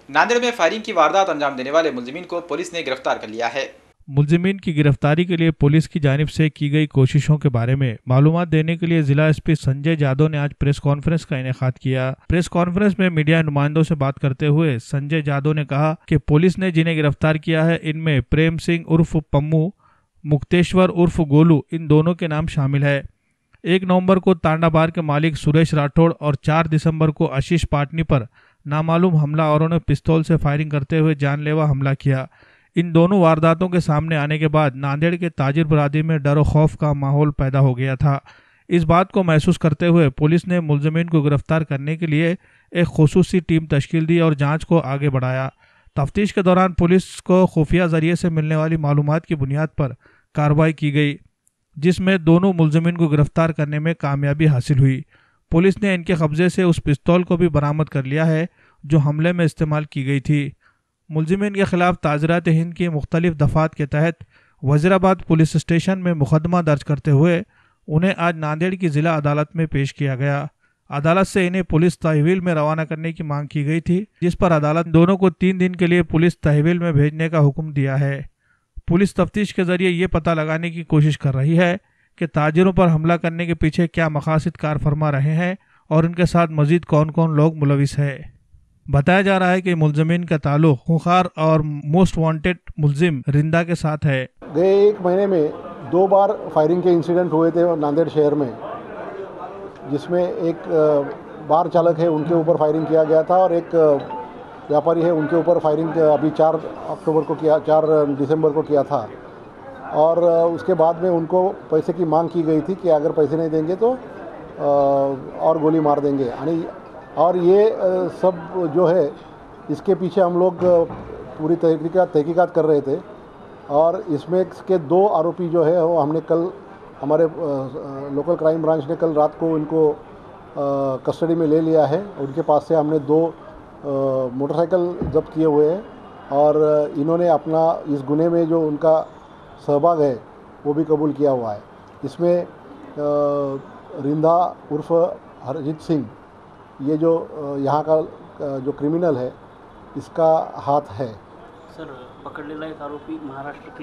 नांदेड़ में फायरिंग की वारदात अंजाम देने वाले मुलजिमीन को पुलिस ने गिरफ्तार कर लिया है। मुलजिमीन की गिरफ्तारी के लिए पुलिस की जानिब से की गई कोशिशों के बारे में मालूमात देने के लिए जिला एसपी संजय जादव ने आज प्रेस कॉन्फ्रेंस का इनेकाद किया। प्रेस कॉन्फ्रेंस में मीडिया नुमाइंदों से बात करते हुए संजय जादव ने कहा कि पुलिस ने जिन्हें गिरफ्तार किया है इनमें प्रेम सिंह उर्फ पम्मू, मुक्तेश्वर उर्फ गोलू, इन दोनों के नाम शामिल है। 1 नवंबर को तांडा बार के मालिक सुरेश राठौड़ और 4 दिसंबर को आशीष पाटनी पर नामालूम हमलावरों ने पिस्तौल से फायरिंग करते हुए जानलेवा हमला किया। इन दोनों वारदातों के सामने आने के बाद नांदेड़ के ताजिर बरादरी में डर और खौफ का माहौल पैदा हो गया था। इस बात को महसूस करते हुए पुलिस ने मुलजिमीन को गिरफ्तार करने के लिए एक खुसूसी टीम तश्कील दी और जांच को आगे बढ़ाया। तफ्तीश के दौरान पुलिस को खुफिया जरिए से मिलने वाली मालूमात की बुनियाद पर कार्रवाई की गई, जिसमें दोनों मुलजिमीन को गिरफ्तार करने में कामयाबी हासिल हुई। पुलिस ने इनके कब्जे से उस पिस्तौल को भी बरामद कर लिया है जो हमले में इस्तेमाल की गई थी। मुलजिमीन के खिलाफ ताज़रात हिंद की मुख्तलिफ दफ़ात के तहत वज़ीराबाद पुलिस स्टेशन में मुकदमा दर्ज करते हुए उन्हें आज नांदेड़ की ज़िला अदालत में पेश किया गया। अदालत से इन्हें पुलिस तहवील में रवाना करने की मांग की गई थी, जिस पर अदालत दोनों को 3 दिन के लिए पुलिस तहवील में भेजने का हुक्म दिया है। पुलिस तफ्तीश के जरिए ये पता लगाने की कोशिश कर रही है कि ताजिरों पर हमला करने के पीछे क्या मकासद कार फरमा रहे हैं और उनके साथ मजीद कौन कौन लोग मुलविस है। बताया जा रहा है कि मुलजिमीन का ताल्लुक खुंखार और मोस्ट वांटेड मुलजिम रिंदा के साथ है। गए 1 महीने में 2 बार फायरिंग के इंसिडेंट हुए थे नांदेड़ शहर में, जिसमें एक बार चालक है उनके ऊपर फायरिंग किया गया था और एक व्यापारी है उनके ऊपर फायरिंग अभी 4 दिसंबर को किया था। और उसके बाद में उनको पैसे की मांग की गई थी कि अगर पैसे नहीं देंगे तो और गोली मार देंगे। और ये सब जो है इसके पीछे हम लोग पूरी तहकीकात कर रहे थे और इसमें के 2 आरोपी जो है वो हमने कल हमारे लोकल क्राइम ब्रांच ने कल रात को इनको कस्टडी में ले लिया है। उनके पास से हमने 2 मोटरसाइकिल जब्त किए हुए हैं और इन्होंने अपना इस गुने में जो उनका सहभाग है वो भी कबूल किया हुआ है। इसमें रिंदा उर्फ हरजीत सिंह, ये जो यहाँ का जो क्रिमिनल है इसका हाथ है। सर, पकडलेला एक आरोपी महाराष्ट्र के